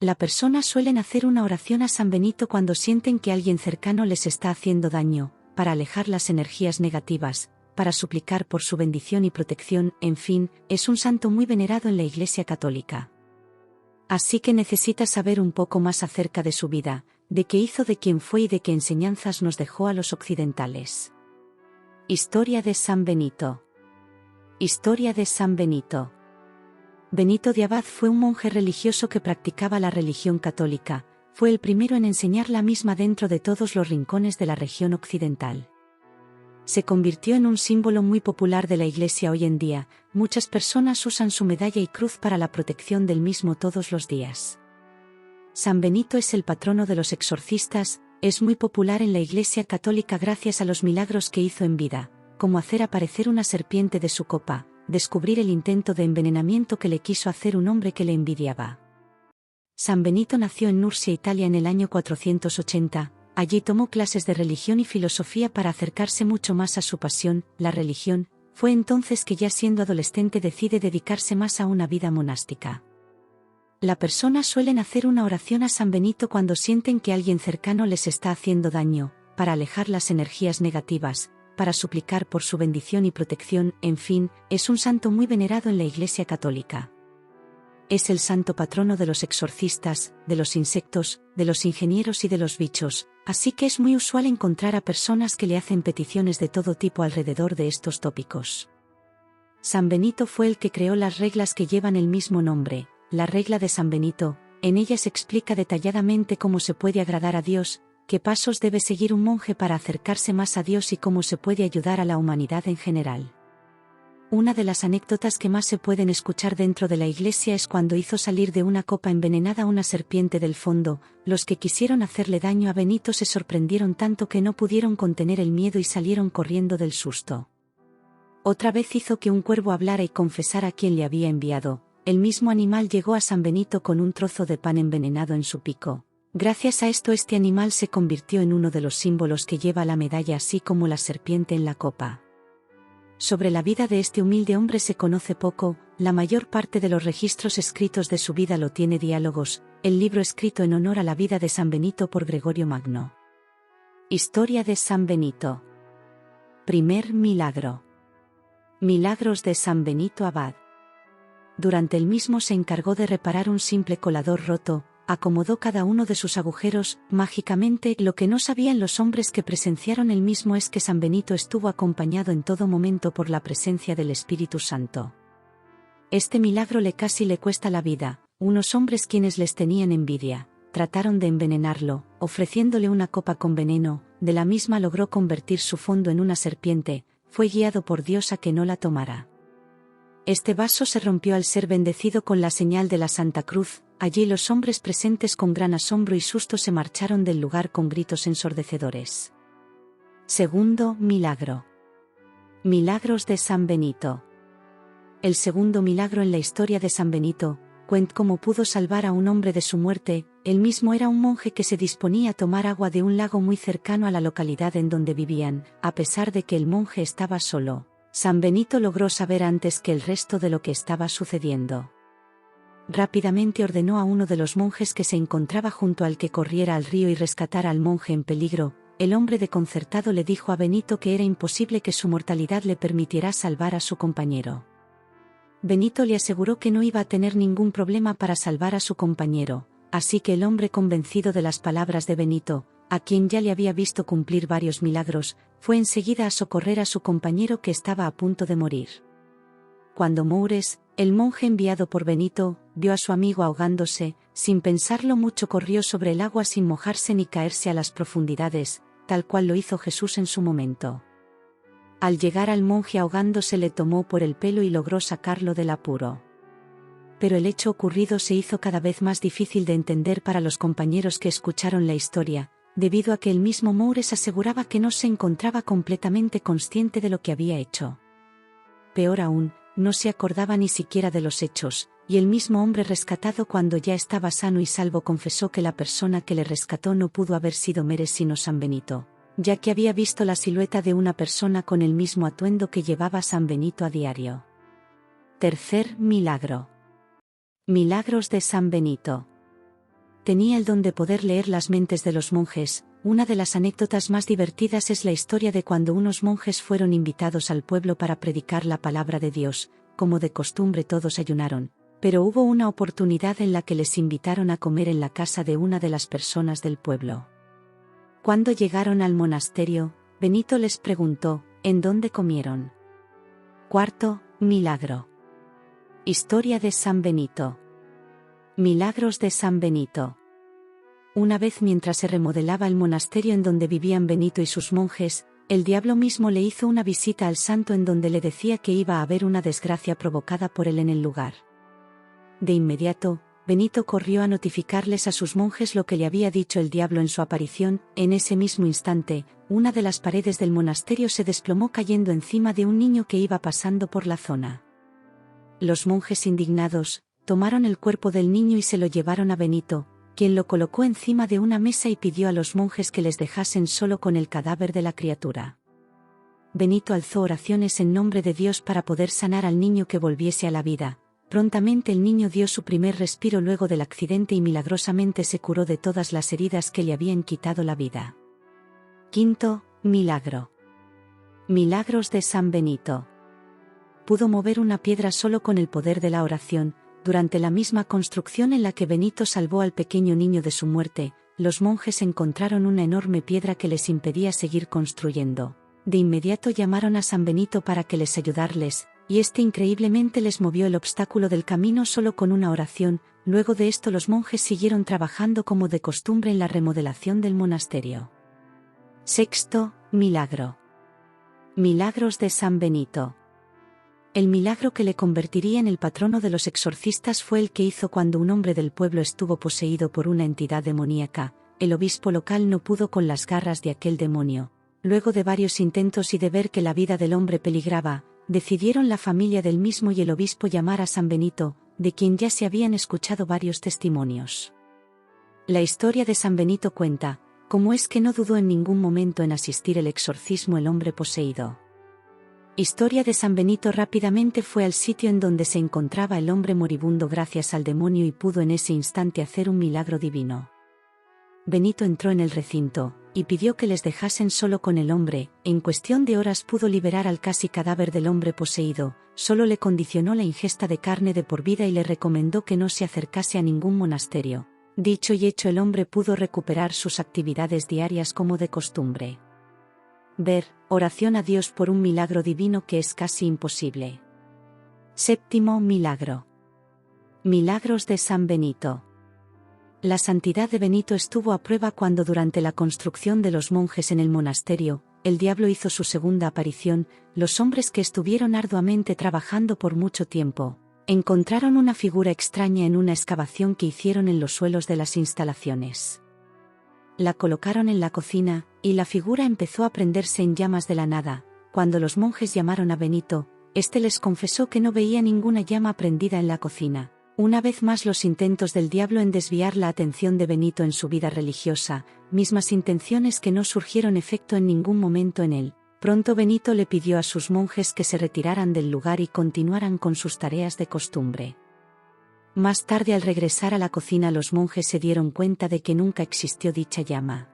La persona suelen hacer una oración a San Benito cuando sienten que alguien cercano les está haciendo daño, para alejar las energías negativas, para suplicar por su bendición y protección, en fin, es un santo muy venerado en la Iglesia Católica. Así que necesitas saber un poco más acerca de su vida, de qué hizo, de quién fue y de qué enseñanzas nos dejó a los occidentales. Historia de San Benito. Historia de San Benito. Benito de Abad fue un monje religioso que practicaba la religión católica, fue el primero en enseñar la misma dentro de todos los rincones de la región occidental. Se convirtió en un símbolo muy popular de la Iglesia hoy en día, muchas personas usan su medalla y cruz para la protección del mismo todos los días. San Benito es el patrono de los exorcistas, es muy popular en la Iglesia Católica gracias a los milagros que hizo en vida, como hacer aparecer una serpiente de su copa, descubrir el intento de envenenamiento que le quiso hacer un hombre que le envidiaba. San Benito nació en Nursia, Italia en el año 480, allí tomó clases de religión y filosofía para acercarse mucho más a su pasión, la religión. Fue entonces que ya siendo adolescente decide dedicarse más a una vida monástica. La persona suelen hacer una oración a San Benito cuando sienten que alguien cercano les está haciendo daño, para alejar las energías negativas, para suplicar por su bendición y protección, en fin, es un santo muy venerado en la Iglesia Católica. Es el santo patrono de los exorcistas, de los insectos, de los ingenieros y de los bichos, así que es muy usual encontrar a personas que le hacen peticiones de todo tipo alrededor de estos tópicos. San Benito fue el que creó las reglas que llevan el mismo nombre, la regla de San Benito. En ella se explica detalladamente cómo se puede agradar a Dios, qué pasos debe seguir un monje para acercarse más a Dios y cómo se puede ayudar a la humanidad en general. Una de las anécdotas que más se pueden escuchar dentro de la iglesia es cuando hizo salir de una copa envenenada una serpiente del fondo. Los que quisieron hacerle daño a Benito se sorprendieron tanto que no pudieron contener el miedo y salieron corriendo del susto. Otra vez hizo que un cuervo hablara y confesara a quien le había enviado. El mismo animal llegó a San Benito con un trozo de pan envenenado en su pico. Gracias a esto este animal se convirtió en uno de los símbolos que lleva la medalla, así como la serpiente en la copa. Sobre la vida de este humilde hombre se conoce poco, la mayor parte de los registros escritos de su vida lo tiene Diálogos, el libro escrito en honor a la vida de San Benito por Gregorio Magno. Historia de San Benito. Primer milagro. Milagros de San Benito Abad. Durante el mismo se encargó de reparar un simple colador roto, acomodó cada uno de sus agujeros, mágicamente. Lo que no sabían los hombres que presenciaron el mismo es que San Benito estuvo acompañado en todo momento por la presencia del Espíritu Santo. Este milagro casi le cuesta la vida. Unos hombres quienes les tenían envidia, trataron de envenenarlo, ofreciéndole una copa con veneno, de la misma logró convertir su fondo en una serpiente, fue guiado por Dios a que no la tomara. Este vaso se rompió al ser bendecido con la señal de la Santa Cruz. Allí los hombres presentes con gran asombro y susto se marcharon del lugar con gritos ensordecedores. Segundo milagro. Milagros de San Benito. El segundo milagro en la historia de San Benito, cuenta cómo pudo salvar a un hombre de su muerte. Él mismo era un monje que se disponía a tomar agua de un lago muy cercano a la localidad en donde vivían. A pesar de que el monje estaba solo, San Benito logró saber antes que el resto de lo que estaba sucediendo. Rápidamente ordenó a uno de los monjes que se encontraba junto al que corriera al río y rescatara al monje en peligro. El hombre desconcertado le dijo a Benito que era imposible que su mortalidad le permitiera salvar a su compañero. Benito le aseguró que no iba a tener ningún problema para salvar a su compañero, así que el hombre, convencido de las palabras de Benito, a quien ya le había visto cumplir varios milagros, fue enseguida a socorrer a su compañero que estaba a punto de morir. Cuando Moures, el monje enviado por Benito, vio a su amigo ahogándose, sin pensarlo mucho corrió sobre el agua sin mojarse ni caerse a las profundidades, tal cual lo hizo Jesús en su momento. Al llegar al monje ahogándose le tomó por el pelo y logró sacarlo del apuro. Pero el hecho ocurrido se hizo cada vez más difícil de entender para los compañeros que escucharon la historia, debido a que el mismo Moures aseguraba que no se encontraba completamente consciente de lo que había hecho. Peor aún, no se acordaba ni siquiera de los hechos, y el mismo hombre rescatado, cuando ya estaba sano y salvo, confesó que la persona que le rescató no pudo haber sido Moures sino San Benito, ya que había visto la silueta de una persona con el mismo atuendo que llevaba San Benito a diario. Tercer milagro. Milagros de San Benito. tenía el don de poder leer las mentes de los monjes. Una de las anécdotas más divertidas es la historia de cuando unos monjes fueron invitados al pueblo para predicar la palabra de Dios. Como de costumbre todos ayunaron, pero hubo una oportunidad en la que les invitaron a comer en la casa de una de las personas del pueblo. Cuando llegaron al monasterio, Benito les preguntó, ¿en dónde comieron? Cuarto milagro. Historia de San Benito. Milagros de San Benito. Una vez mientras se remodelaba el monasterio en donde vivían Benito y sus monjes, el diablo mismo le hizo una visita al santo en donde le decía que iba a haber una desgracia provocada por él en el lugar. De inmediato, Benito corrió a notificarles a sus monjes lo que le había dicho el diablo en su aparición. En ese mismo instante, una de las paredes del monasterio se desplomó cayendo encima de un niño que iba pasando por la zona. Los monjes indignados, tomaron el cuerpo del niño y se lo llevaron a Benito, quien lo colocó encima de una mesa y pidió a los monjes que les dejasen solo con el cadáver de la criatura. Benito alzó oraciones en nombre de Dios para poder sanar al niño que volviese a la vida. Prontamente el niño dio su primer respiro luego del accidente y milagrosamente se curó de todas las heridas que le habían quitado la vida. Quinto milagro. Milagros de San Benito. Pudo mover una piedra solo con el poder de la oración. Durante la misma construcción en la que Benito salvó al pequeño niño de su muerte, los monjes encontraron una enorme piedra que les impedía seguir construyendo. De inmediato llamaron a San Benito para que les ayudarles, y este increíblemente les movió el obstáculo del camino solo con una oración. Luego de esto los monjes siguieron trabajando como de costumbre en la remodelación del monasterio. Sexto milagro. Milagros de San Benito. El milagro que le convertiría en el patrono de los exorcistas fue el que hizo cuando un hombre del pueblo estuvo poseído por una entidad demoníaca. El obispo local no pudo con las garras de aquel demonio. Luego de varios intentos y de ver que la vida del hombre peligraba, decidieron la familia del mismo y el obispo llamar a San Benito, de quien ya se habían escuchado varios testimonios. La historia de San Benito cuenta cómo es que no dudó en ningún momento en asistir el exorcismo el hombre poseído. Historia de San Benito. Rápidamente fue al sitio en donde se encontraba el hombre moribundo gracias al demonio y pudo en ese instante hacer un milagro divino. Benito entró en el recinto y pidió que les dejasen solo con el hombre. En cuestión de horas pudo liberar al casi cadáver del hombre poseído. Solo le condicionó la ingesta de carne de por vida y le recomendó que no se acercase a ningún monasterio. Dicho y hecho, el hombre pudo recuperar sus actividades diarias como de costumbre. Ver, oración a Dios por un milagro divino que es casi imposible. Séptimo milagro. Milagros de San Benito. La santidad de Benito estuvo a prueba cuando durante la construcción de los monjes en el monasterio, el diablo hizo su segunda aparición. Los hombres que estuvieron arduamente trabajando por mucho tiempo, encontraron una figura extraña en una excavación que hicieron en los suelos de las instalaciones. La colocaron en la cocina, y la figura empezó a prenderse en llamas de la nada. Cuando los monjes llamaron a Benito, este les confesó que no veía ninguna llama prendida en la cocina. Una vez más los intentos del diablo en desviar la atención de Benito en su vida religiosa, mismas intenciones que no surgieron efecto en ningún momento en él. Pronto Benito le pidió a sus monjes que se retiraran del lugar y continuaran con sus tareas de costumbre. Más tarde, al regresar a la cocina, los monjes se dieron cuenta de que nunca existió dicha llama.